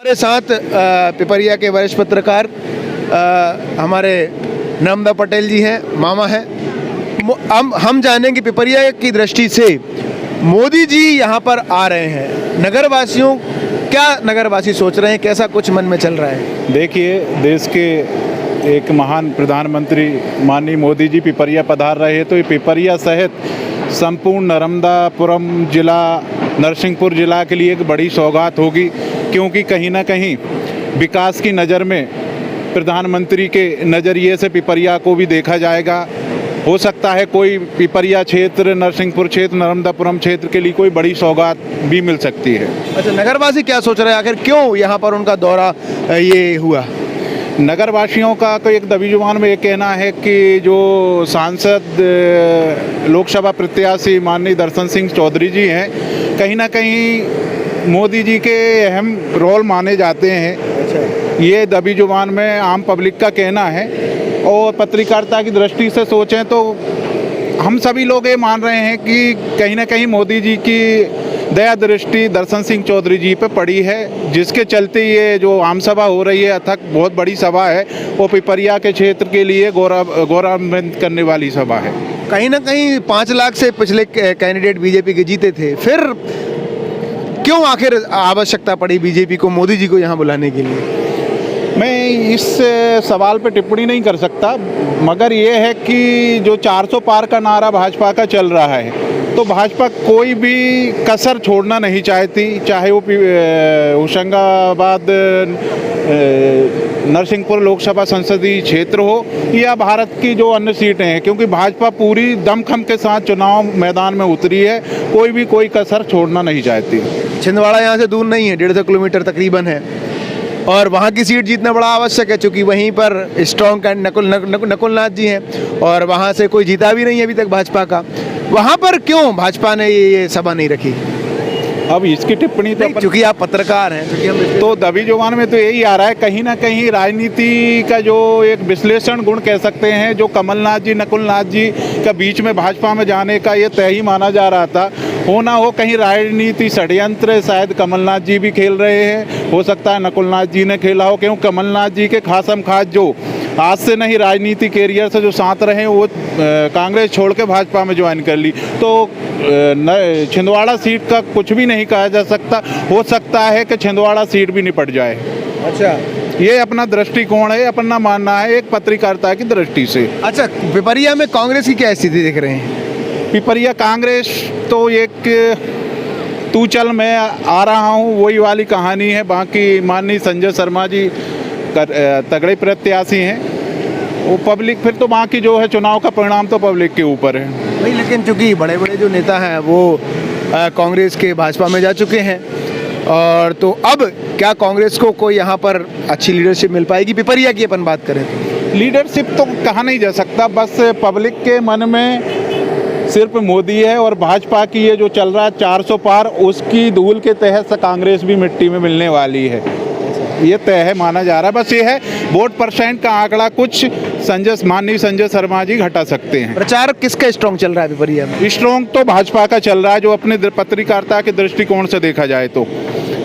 हमारे साथ पिपरिया के वरिष्ठ पत्रकार हमारे नर्मदा पटेल जी हैं, मामा हैं। हम जानेंगे पिपरिया की दृष्टि से मोदी जी यहाँ पर आ रहे हैं, नगरवासियों क्या नगरवासी सोच रहे हैं, कैसा कुछ मन में चल रहा है? देखिए, देश के एक महान प्रधानमंत्री माननीय मोदी जी पिपरिया पधार रहे, तो ये पिपरिया सहित संपूर्ण नर्मदापुरम जिला, नरसिंहपुर जिला के लिए एक बड़ी सौगात होगी, क्योंकि कहीं ना कहीं विकास की नज़र में प्रधानमंत्री के नज़रिए से पिपरिया को भी देखा जाएगा। हो सकता है कोई पिपरिया क्षेत्र, नरसिंहपुर क्षेत्र, नर्मदापुरम क्षेत्र के लिए कोई बड़ी सौगात भी मिल सकती है। अच्छा, नगरवासी क्या सोच रहे हैं, आखिर क्यों यहाँ पर उनका दौरा ये हुआ? नगरवासियों का तो एक दबी जुबान में ये कहना है कि जो सांसद लोकसभा प्रत्याशी माननीय दर्शन सिंह चौधरी जी हैं, कहीं ना कहीं मोदी जी के अहम रोल माने जाते हैं। अच्छा। ये दबी जुबान में आम पब्लिक का कहना है, और पत्रकारिता की दृष्टि से सोचें तो हम सभी लोग ये मान रहे हैं कि कहीं ना कहीं मोदी जी की दया दृष्टि दर्शन सिंह चौधरी जी पे पड़ी है, जिसके चलते ये जो आम सभा हो रही है, अथक बहुत बड़ी सभा है, वो पिपरिया के क्षेत्र के लिए गौरवान्वित करने वाली सभा है। कहीं ना कहीं 5 लाख से पिछले कैंडिडेट बीजेपी के जीते थे, फिर क्यों आखिर आवश्यकता पड़ी बीजेपी को मोदी जी को यहाँ बुलाने के लिए? मैं इस सवाल पर टिप्पणी नहीं कर सकता, मगर ये है कि जो 400 पार का नारा भाजपा का चल रहा है, तो भाजपा कोई भी कसर छोड़ना नहीं चाहती, चाहे वो होशंगाबाद नरसिंहपुर लोकसभा संसदीय क्षेत्र हो या भारत की जो अन्य सीटें हैं, क्योंकि भाजपा पूरी दमखम के साथ चुनाव मैदान में उतरी है, कोई भी कोई कसर छोड़ना नहीं चाहती। छिंदवाड़ा यहाँ से दूर नहीं है, 150 किलोमीटर तकरीबन है, और वहाँ की सीट जीतना बड़ा आवश्यक है, क्योंकि वहीं पर स्ट्रॉन्ग कैंडिडेट नकुल नाथ जी हैं, और वहाँ से कोई जीता भी नहीं है अभी तक भाजपा का। वहाँ पर क्यों भाजपा ने ये सभा नहीं रखी? अब इसकी टिप्पणी तो क्योंकि आप पत्रकार हैं, तो दबी जुबान में तो यही आ रहा है, कहीं ना कहीं राजनीति का जो एक विश्लेषण गुण कह सकते हैं, जो कमलनाथ जी, नकुलनाथ जी का बीच में भाजपा में जाने का ये तय ही माना जा रहा था। हो ना हो कहीं राजनीति षड्यंत्र शायद कमलनाथ जी भी खेल रहे हैं, हो सकता है नकुलनाथ जी ने खेला हो, क्योंकि कमलनाथ जी के खासम खास जो आज से नहीं राजनीति कैरियर से जो साथ रहे, वो कांग्रेस छोड़ के भाजपा में ज्वाइन कर ली, तो छिंदवाड़ा सीट का कुछ भी नहीं कहा जा सकता। हो सकता है कि छिंदवाड़ा सीट भी निपट जाए। अच्छा, ये अपना दृष्टिकोण है, अपना मानना है एक पत्रकारिता की दृष्टि से। अच्छा, पिपरिया में कांग्रेस की क्या स्थिति देख रहे हैं? पिपरिया कांग्रेस तो एक तू चल मैं आ रहा हूँ वही वाली कहानी है। बाकी माननीय संजय शर्मा जी तगड़े प्रत्याशी हैं, वो पब्लिक फिर तो बाकी जो है चुनाव का परिणाम तो पब्लिक के ऊपर है। नहीं, लेकिन चूंकि बड़े बड़े जो नेता हैं वो कांग्रेस के भाजपा में जा चुके हैं, और तो अब क्या कांग्रेस को कोई यहाँ पर अच्छी लीडरशिप मिल पाएगी? पिपरिया की अपन बात करें तो लीडरशिप तो कहा नहीं जा सकता, बस पब्लिक के मन में सिर्फ मोदी है, और भाजपा की ये जो चल रहा है 400 पार, उसकी धूल के तहत कांग्रेस भी मिट्टी में मिलने वाली है, ये तय है माना जा रहा है। बस ये है वोट परसेंट का आंकड़ा कुछ माननीय संजय शर्मा जी घटा सकते हैं। प्रचार किसका स्ट्रॉन्ग चल रहा है पिपरिया में? स्ट्रॉन्ग तो भाजपा का चल रहा है, जो अपने पत्रकारिता के दृष्टिकोण से देखा जाए तो,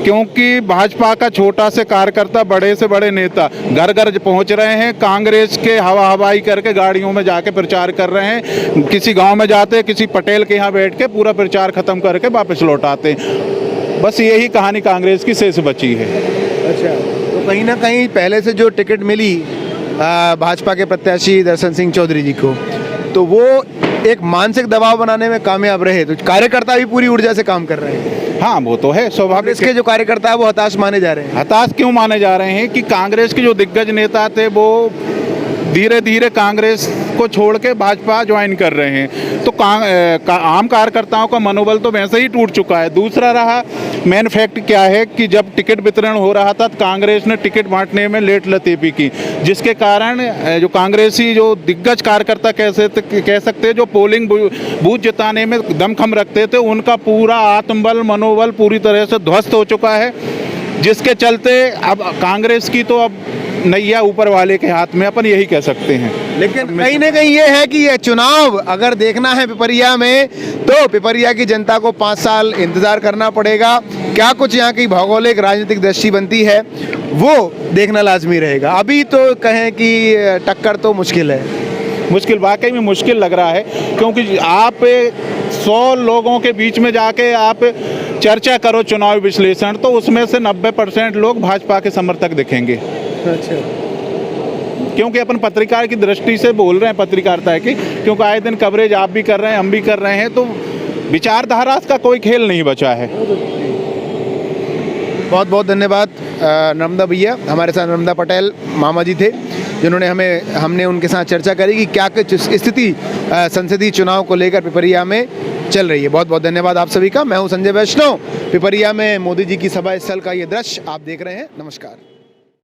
क्योंकि भाजपा का छोटा से कार्यकर्ता, बड़े से बड़े नेता घर घर पहुंच रहे हैं, कांग्रेस के हवाई करके गाड़ियों में जाके प्रचार कर रहे हैं, किसी गांव में जाते, किसी पटेल के यहाँ बैठ के पूरा प्रचार खत्म करके वापस लौट आते। बस यही कहानी कांग्रेस की शेष बची है। अच्छा, तो कहीं ना कहीं पहले से जो टिकट मिली भाजपा के प्रत्याशी दर्शन सिंह चौधरी जी को, तो वो एक मानसिक दबाव बनाने में कामयाब रहे, तो कार्यकर्ता भी पूरी ऊर्जा से काम कर रहे हैं। हाँ, वो तो है स्वाभाविक। इसके जो कार्यकर्ता है वो हताश माने जा रहे हैं। हताश क्यों माने जा रहे हैं कि कांग्रेस के जो दिग्गज नेता थे वो धीरे धीरे कांग्रेस को छोड़ के भाजपा ज्वाइन कर रहे हैं, तो आम कार्यकर्ताओं का मनोबल तो वैसे ही टूट चुका है। दूसरा रहा मेन फैक्ट क्या है कि जब टिकट वितरण हो रहा था तो कांग्रेस ने टिकट बांटने में लेट लतीफ़ी की, जिसके कारण जो कांग्रेसी जो दिग्गज कार्यकर्ता कह सकते हैं, जो पोलिंग बूथ जिताने में दमखम रखते थे, उनका पूरा आत्मबल मनोबल पूरी तरह से ध्वस्त हो चुका है, जिसके चलते अब कांग्रेस की तो अब नैया ऊपर वाले के हाथ में, अपन यही कह सकते हैं। लेकिन कहीं ना कहीं ये है कि ये चुनाव अगर देखना है पिपरिया में, तो पिपरिया की जनता को 5 साल इंतजार करना पड़ेगा। क्या कुछ यहाँ की भौगोलिक राजनीतिक दृष्टि बनती है वो देखना लाजमी रहेगा। अभी तो कहें कि टक्कर तो मुश्किल है, मुश्किल, वाकई में मुश्किल लग रहा है, क्योंकि आप 100 लोगों के बीच में जाके आप चर्चा करो चुनावी विश्लेषण, तो उसमें से 90% लोग भाजपा के समर्थक दिखेंगे। अच्छा, क्योंकि अपन पत्रकार की दृष्टि से बोल रहे हैं, पत्रकारिता की, क्योंकि आए दिन कवरेज आप भी कर रहे हैं, हम भी कर रहे हैं, तो विचारधारा का कोई खेल नहीं बचा है। बहुत बहुत धन्यवाद नर्मदा भैया। हमारे साथ नर्मदा पटेल मामा जी थे, जिन्होंने हमने उनके साथ चर्चा करी कि क्या कुछ स्थिति संसदीय चुनाव को लेकर पिपरिया में चल रही है। बहुत बहुत धन्यवाद आप सभी का। मैं हूं संजय वैष्णव। पिपरिया में मोदी जी की सभा स्थल का ये दृश्य आप देख रहे हैं। नमस्कार।